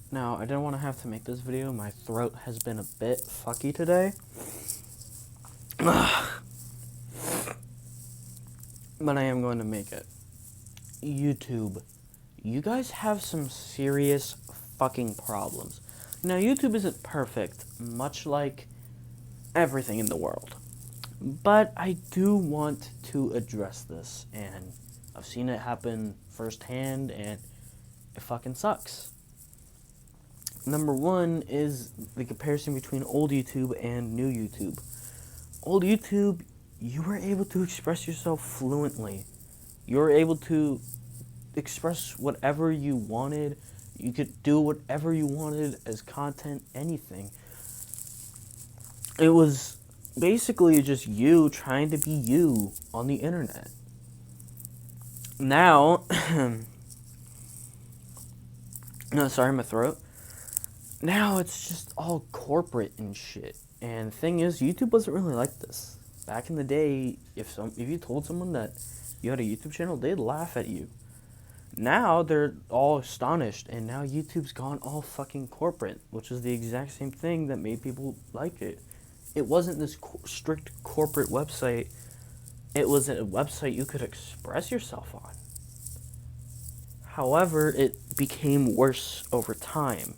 Now, I didn't want to have to make this video. My throat has been a bit fucky today. But I am going to make it. YouTube. You guys have some serious fucking problems. Now, YouTube isn't perfect, much like everything in the world. But I do want to address this, and I've seen it happen firsthand, and it fucking sucks. Number one is the comparison between old YouTube and new YouTube. Old YouTube, you were able to express yourself fluently. You were able to express whatever you wanted. You could do whatever you wanted as content, anything. It was basically just you trying to be you on the internet. Now, no, sorry, my throat. Now it's just all corporate and shit. And the thing is, YouTube wasn't really like this. Back in the day, if you told someone that you had a YouTube channel, they'd laugh at you. Now they're all astonished, and now YouTube's gone all fucking corporate, which is the exact same thing that made people like it. It wasn't this strict corporate website. It was a website you could express yourself on. However, it became worse over time.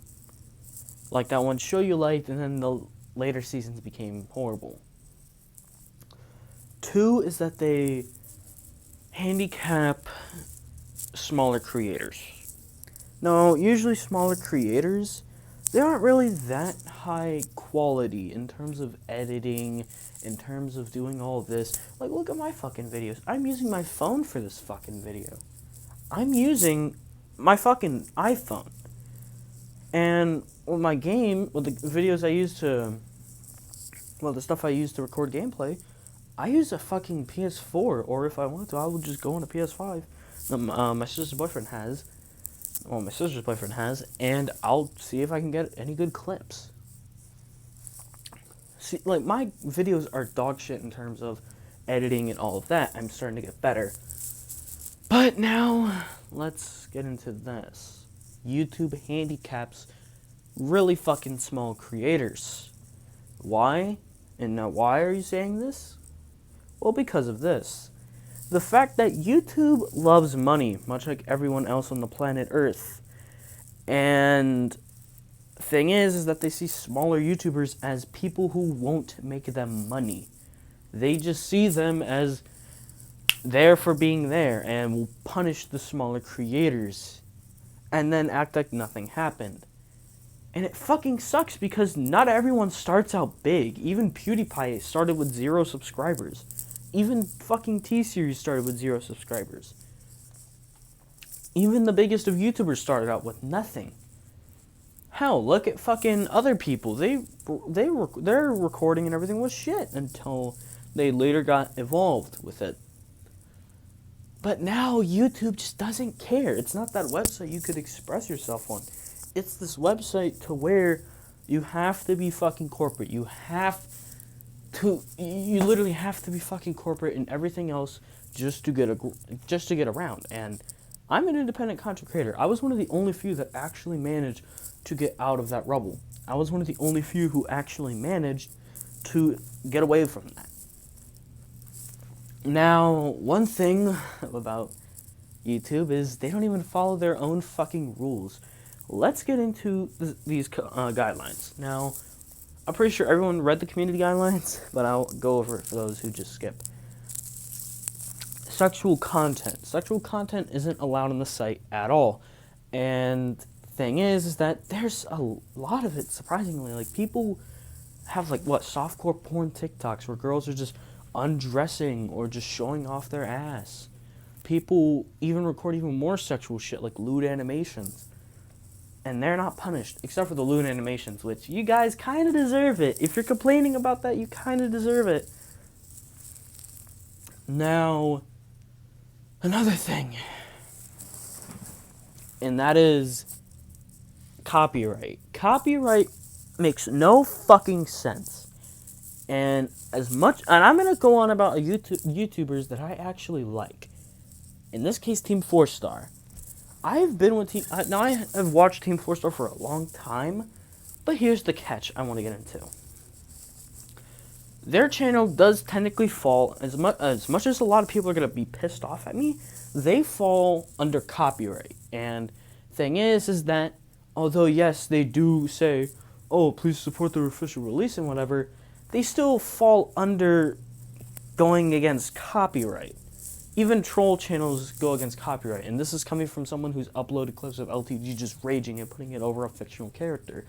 Like that one show you liked, and then the later seasons became horrible. 2 is that they handicap smaller creators. No, usually smaller creators, they aren't really that high quality in terms of editing, in terms of doing all this. Like, look at my fucking videos. I'm using my phone for this fucking video. I'm using my fucking iPhone. And with my game, with the videos I use to, well, the stuff I use to record gameplay, I use a fucking PS4, or if I want to, I would just go on a PS5. My sister's boyfriend has, and I'll see if I can get any good clips. See, like, my videos are dog shit in terms of editing and all of that. I'm starting to get better. But now, let's get into this. YouTube handicaps really fucking small creators. Why? And now, why are you saying this? Well, because of this. The fact that YouTube loves money, much like everyone else on the planet Earth. And thing is that they see smaller YouTubers as people who won't make them money. They just see them as there for being there and will punish the smaller creators and then act like nothing happened. And it fucking sucks because not everyone starts out big. Even PewDiePie started with 0 subscribers. Even fucking T-Series started with 0 subscribers. Even the biggest of YouTubers started out with nothing. Hell, look at fucking other people. Their recording and everything was shit until they later got evolved with it. But now YouTube just doesn't care. It's not that website you could express yourself on. It's this website to where you have to be fucking corporate. You literally have to be fucking corporate and everything else just to get around. And I'm an independent content creator. I was one of the only few that actually managed to get out of that rubble. I was one of the only few who actually managed to get away from that. Now, one thing about YouTube is they don't even follow their own fucking rules. Let's get into these guidelines. Now, I'm pretty sure everyone read the community guidelines, but I'll go over it for those who just skip. Sexual content. Sexual content isn't allowed on the site at all. And thing is that there's a lot of it, surprisingly. Like, people have, like, softcore porn TikToks where girls are just undressing or just showing off their ass. People even record even more sexual shit, like lewd animations. And they're not punished, except for the lewd animations, which you guys kind of deserve it. If you're complaining about that, you kind of deserve it. Now, another thing. And that is copyright. Copyright makes no fucking sense. And I'm going to go on about YouTubers that I actually like. In this case, Team 4 Star. I've been with Team. Now I have watched Team 4 Star for a long time, but here's the catch I want to get into. Their channel does technically fall, as much as a lot of people are gonna be pissed off at me, they fall under copyright. And thing is that although yes they do say, oh please support their official release and whatever, they still fall under going against copyright. Even troll channels go against copyright, and this is coming from someone who's uploaded clips of LTG just raging and putting it over a fictional character.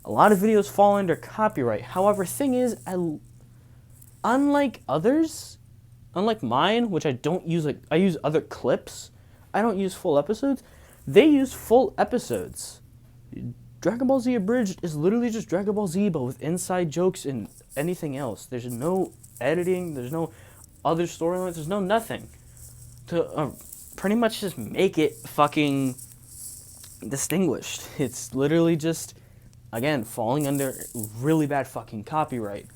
A lot of videos fall under copyright. However, thing is, unlike others, unlike mine, which I don't use, like I use other clips, I don't use full episodes. They use full episodes. Dragon Ball Z Abridged is literally just Dragon Ball Z, but with inside jokes and anything else. There's no editing. There's no other storylines. There's no nothing to pretty much just make it fucking distinguished. It's literally just, again, falling under really bad fucking copyright.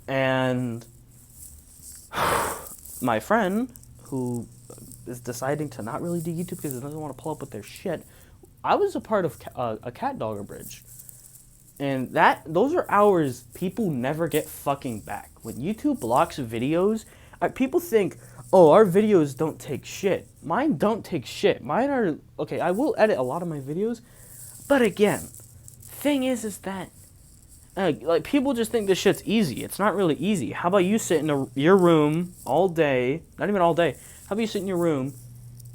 And my friend, who is deciding to not really do YouTube because he doesn't want to pull up with their shit, I was a part of a cat dog bridge. And those are hours people never get fucking back. When YouTube blocks videos, people think, oh, our videos don't take shit. Mine don't take shit. Mine are, okay, I will edit a lot of my videos, but again, thing is that, like, people just think this shit's easy. It's not really easy. How about you sit in your room all day, not even all day, how about you sit in your room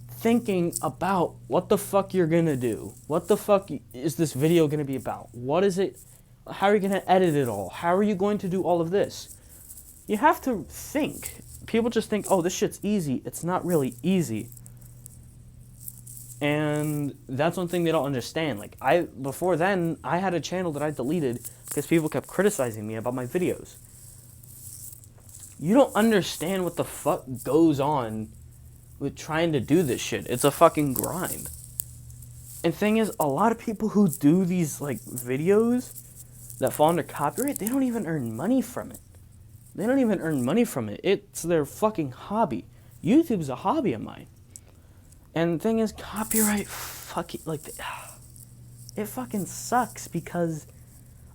thinking about what the fuck you're gonna do? What the fuck is this video gonna be about? What is it? How are you gonna edit it all? How are you going to do all of this? You have to think. People just think, oh, this shit's easy. It's not really easy. And that's one thing they don't understand. Like, before then, I had a channel that I deleted because people kept criticizing me about my videos. You don't understand what the fuck goes on with trying to do this shit. It's a fucking grind. And thing is, a lot of people who do these, like, videos that fall under copyright, they don't even earn money from it. They don't even earn money from it. It's their fucking hobby. YouTube's a hobby of mine. And the thing is, copyright fucking, like, it fucking sucks because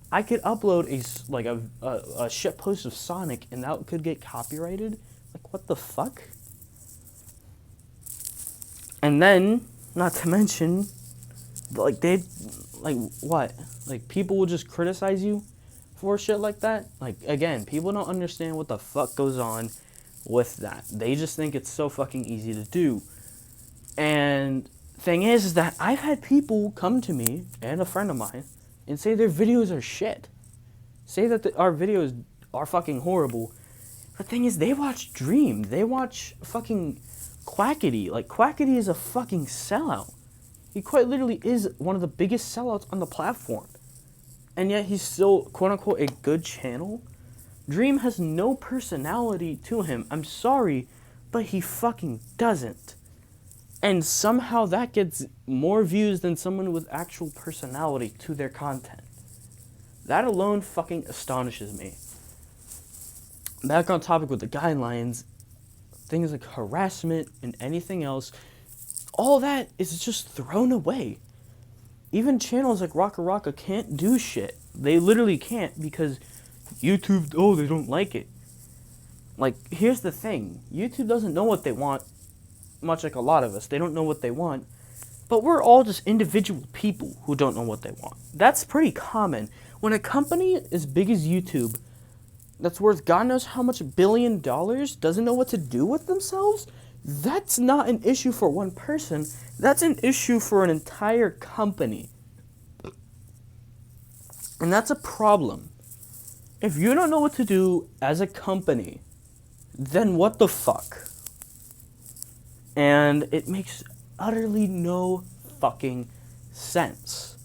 I could upload a shit post of Sonic and that could get copyrighted. Like, what the fuck? And then, not to mention, like, what? Like, people will just criticize you for shit like that? Like, again, people don't understand what the fuck goes on with that. They just think it's so fucking easy to do. And thing is that I've had people come to me, and a friend of mine, and say their videos are shit. Say that our videos are fucking horrible. The thing is, they watch Dream. They watch fucking Quackity. Like, Quackity is a fucking sellout. He quite literally is one of the biggest sellouts on the platform. And yet he's still, quote-unquote, a good channel. Dream has no personality to him. I'm sorry, but he fucking doesn't. And somehow that gets more views than someone with actual personality to their content. That alone fucking astonishes me. Back on topic with the guidelines, things like harassment and anything else, all that is just thrown away. Even channels like Rocka Rocka can't do shit. They literally can't because YouTube, oh, they don't like it. Like, here's the thing. YouTube doesn't know what they want, much like a lot of us. They don't know what they want. But we're all just individual people who don't know what they want. That's pretty common. When a company as big as YouTube, that's worth God knows how much $1 billion, doesn't know what to do with themselves, that's not an issue for one person. That's an issue for an entire company. And that's a problem. If you don't know what to do as a company, then what the fuck? And it makes utterly no fucking sense.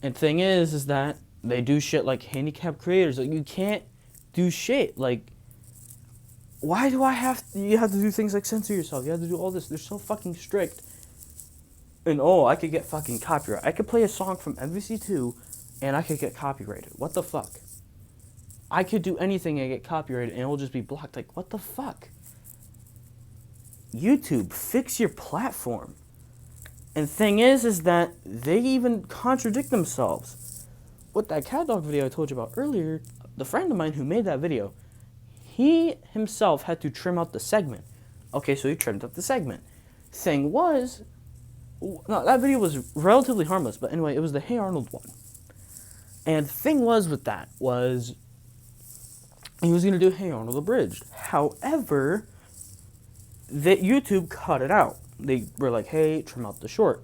And thing is that they do shit like handicapped creators. Like, you can't do shit. Like, why do you have to do things like censor yourself? You have to do all this. They're so fucking strict. And I could get fucking copyright. I could play a song from MVC2 and I could get copyrighted. What the fuck? I could do anything and get copyrighted and it will just be blocked. Like, what the fuck? YouTube, fix your platform. And thing is that they even contradict themselves. With that cat dog video I told you about earlier, the friend of mine who made that video, he himself had to trim out the segment. Okay, so he trimmed up the segment. Thing was, no, that video was relatively harmless, but anyway, it was the Hey Arnold one. And the thing was with that was, he was going to do Hey Arnold abridged. However, that YouTube cut it out. They were like, hey, trim out the short.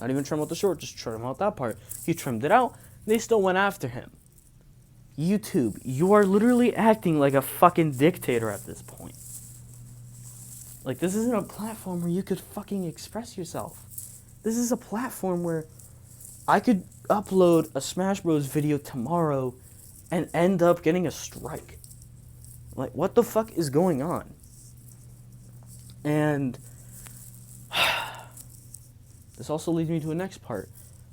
Not even trim out the short, just trim out that part. He trimmed it out. They still went after him. YouTube, you are literally acting like a fucking dictator at this point. Like, this isn't a platform where you could fucking express yourself. This is a platform where I could upload a Smash Bros. Video tomorrow and end up getting a strike. Like, what the fuck is going on? And this also leads me to the next part.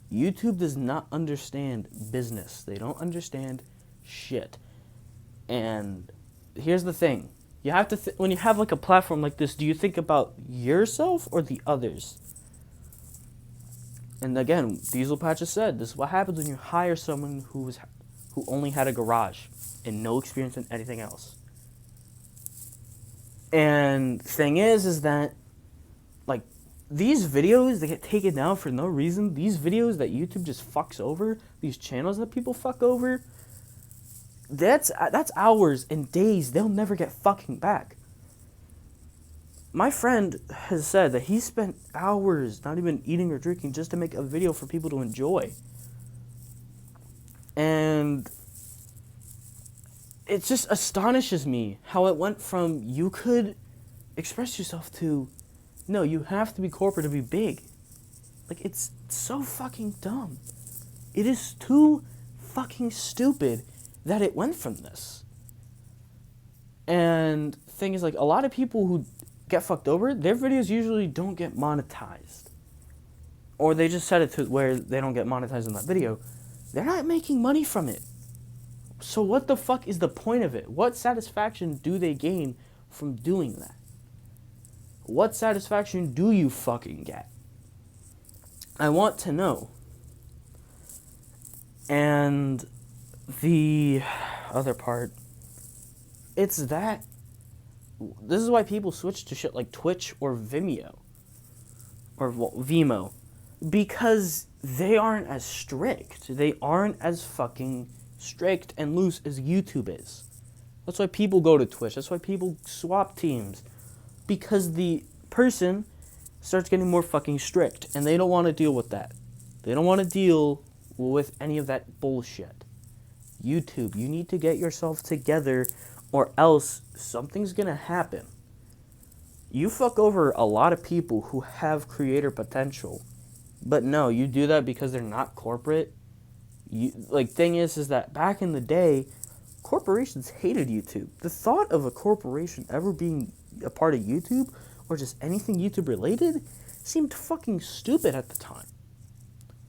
YouTube does not understand business. They don't understand shit. And here's the thing. You have to when you have like a platform like this, do you think about yourself or the others? And again, Diesel Patch has said, this is what happens when you hire someone who only had a garage and no experience in anything else. And thing is that, like, these videos that get taken down for no reason, these videos that YouTube just fucks over, these channels that people fuck over, that's hours and days they'll never get fucking back. My friend has said that he spent hours not even eating or drinking just to make a video for people to enjoy. And it just astonishes me how it went from you could express yourself to, no, you have to be corporate to be big. Like, it's so fucking dumb. It is too fucking stupid that it went from this. And thing is, like, a lot of people who get fucked over, their videos usually don't get monetized. Or they just set it to where they don't get monetized in that video. They're not making money from it. So what the fuck is the point of it? What satisfaction do they gain from doing that? What satisfaction do you fucking get? I want to know. And the other part, it's that this is why people switch to shit like Twitch or Vimeo. Or Vimeo. Because they aren't as strict. They aren't as fucking strict and loose as YouTube is. That's why people go to Twitch. That's why people swap teams. Because the person starts getting more fucking strict. And they don't want to deal with that. They don't want to deal with any of that bullshit. YouTube, you need to get yourself together, or else something's gonna happen. You fuck over a lot of people who have creator potential. But no, you do that because they're not corporate. Thing is that back in the day, corporations hated YouTube. The thought of a corporation ever being a part of YouTube, or just anything YouTube related, seemed fucking stupid at the time.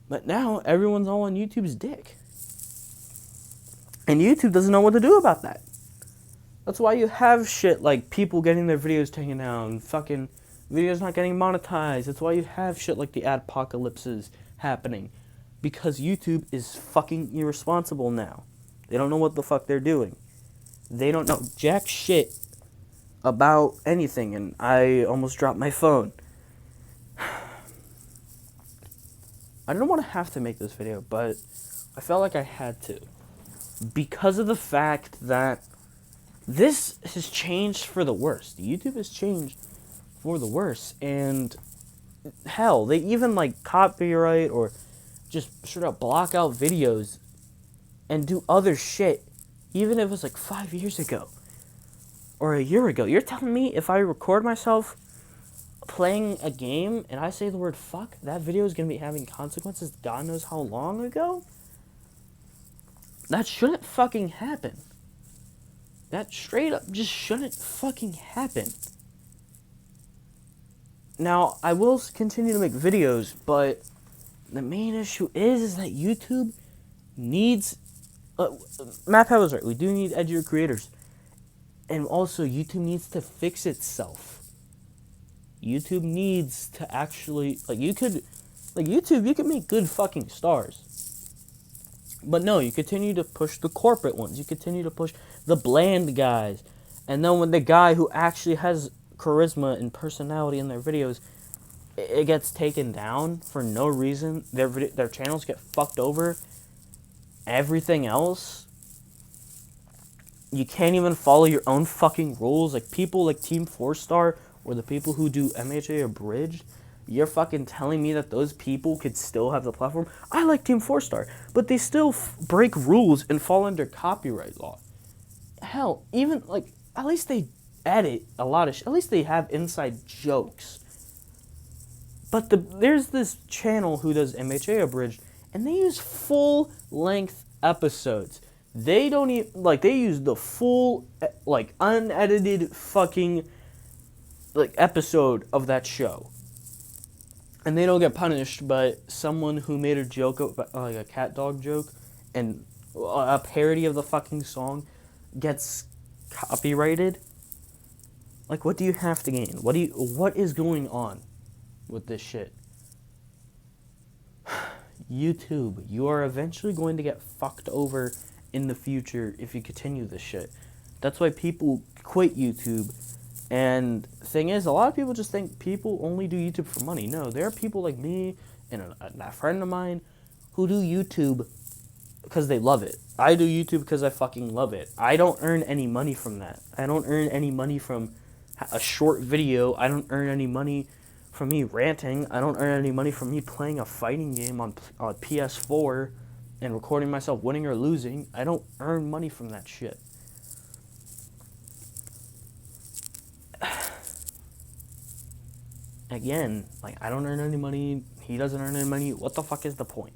But now, everyone's all on YouTube's dick. And YouTube doesn't know what to do about that. That's why you have shit like people getting their videos taken down, fucking videos not getting monetized. That's why you have shit like the adpocalypses happening. Because YouTube is fucking irresponsible now. They don't know what the fuck they're doing. They don't know jack shit about anything, and I almost dropped my phone. I didn't want to have to make this video, but I felt like I had to. Because of the fact that this has changed for the worst. YouTube has changed for the worse, and hell, they even like copyright or just straight up block out videos and do other shit, even if it was like 5 years ago or a year ago. You're telling me if I record myself playing a game and I say the word fuck, that video is going to be having consequences God knows how long ago? That shouldn't fucking happen. That straight up just shouldn't fucking happen. Now, I will continue to make videos, but the main issue is that YouTube needs... Matt Pat was right. We do need edgier creators. And also, YouTube needs to fix itself. YouTube needs to actually, YouTube, you can make good fucking stars. But no, you continue to push the corporate ones. You continue to push the bland guys. And then when the guy who actually has charisma and personality in their videos, it gets taken down for no reason. Their channels get fucked over. Everything else, you can't even follow your own fucking rules. Like people like Team 4-Star or the people who do MHA Abridged, you're fucking telling me that those people could still have the platform? I like Team 4-Star, but they still break rules and fall under copyright law. Hell, even like at least they edit a lot of at least they have inside jokes. But there's this channel who does MHA Abridged, and they use full-length episodes. They don't even, they use the full, unedited fucking, episode of that show. And they don't get punished, but someone who made a joke, a cat dog joke, and a parody of the fucking song gets copyrighted. What do you have to gain? What is going on with this shit? YouTube, you are eventually going to get fucked over in the future if you continue this shit. That's why people quit YouTube. And thing is, a lot of people just think people only do YouTube for money. No, there are people like me and a friend of mine who do YouTube because they love it. I do YouTube because I fucking love it. I don't earn any money from that. I don't earn any money from a short video. I don't earn any money from me ranting. I don't earn any money from me playing a fighting game on PS4 and recording myself winning or losing. I don't earn money from that shit. Again, I don't earn any money. He doesn't earn any money. What the fuck is the point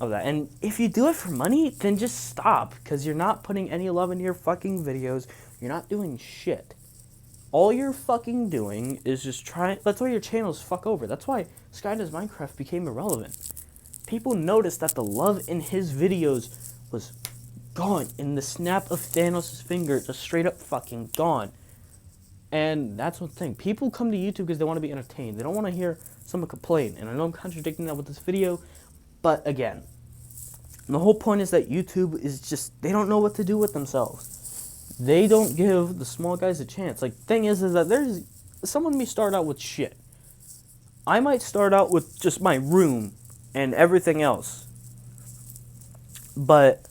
of that? And if you do it for money, then just stop, because you're not putting any love into your fucking videos. You're not doing shit. All you're fucking doing is just trying. That's why your channels fuck over. That's why Sky Does Minecraft became irrelevant. People noticed that the love in his videos was gone in the snap of Thanos' finger, just straight up fucking gone. And that's one thing. People come to YouTube because they want to be entertained. They don't want to hear someone complain. And I know I'm contradicting that with this video, but again, the whole point is that YouTube is just, they don't know what to do with themselves. They don't give the small guys a chance. Thing is that someone may start out with shit. I might start out with just my room and everything else. But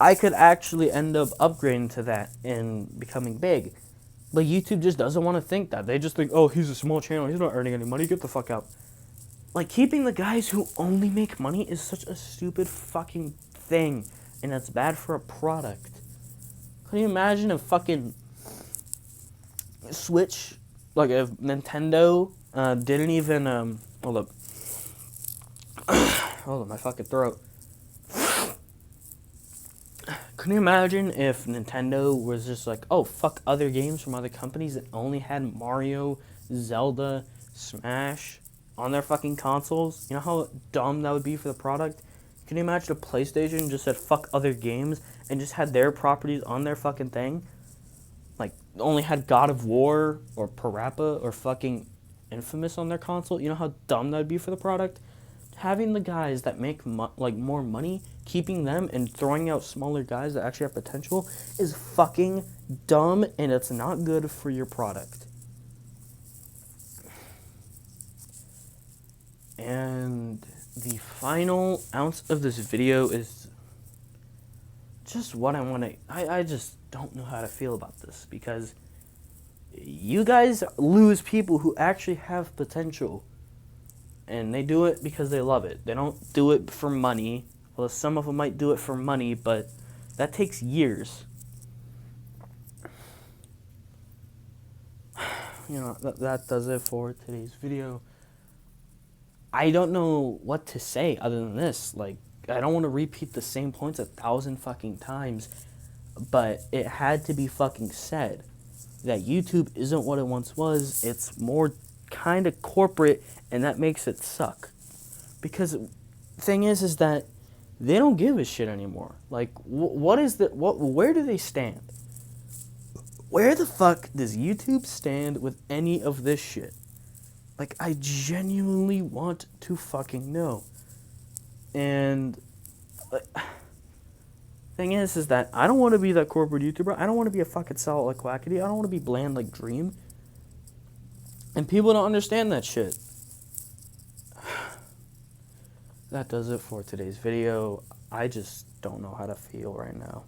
I could actually end up upgrading to that and becoming big. But YouTube just doesn't want to think that. They just think, oh, he's a small channel. He's not earning any money. Get the fuck out. Keeping the guys who only make money is such a stupid fucking thing. And it's bad for a product. Can you imagine if fucking Switch, if Nintendo didn't even, hold up. Hold up, my fucking throat. Can you imagine if Nintendo was just oh, fuck other games from other companies that only had Mario, Zelda, Smash on their fucking consoles? You know how dumb that would be for the product? Can you imagine if PlayStation just said fuck other games and just had their properties on their fucking thing? Only had God of War or Parappa or fucking Infamous on their console? You know how dumb that would be for the product? Having the guys that make more money, keeping them and throwing out smaller guys that actually have potential is fucking dumb, and it's not good for your product. And the final ounce of this video is just what I want to... I just don't know how to feel about this, because you guys lose people who actually have potential. And they do it because they love it. They don't do it for money. Well, some of them might do it for money, but that takes years. That does it for today's video. I don't know what to say other than this. I don't want to repeat the same points 1,000 fucking times, but it had to be fucking said that YouTube isn't what it once was. It's more kind of corporate, and that makes it suck. Because thing is that they don't give a shit anymore. Where do they stand? Where the fuck does YouTube stand with any of this shit? Like, I genuinely want to fucking know. And like, thing is that I don't want to be that corporate YouTuber. I don't want to be a fucking salad like Quackity. I don't want to be bland like Dream. And people don't understand that shit. That does it for today's video. I just don't know how to feel right now.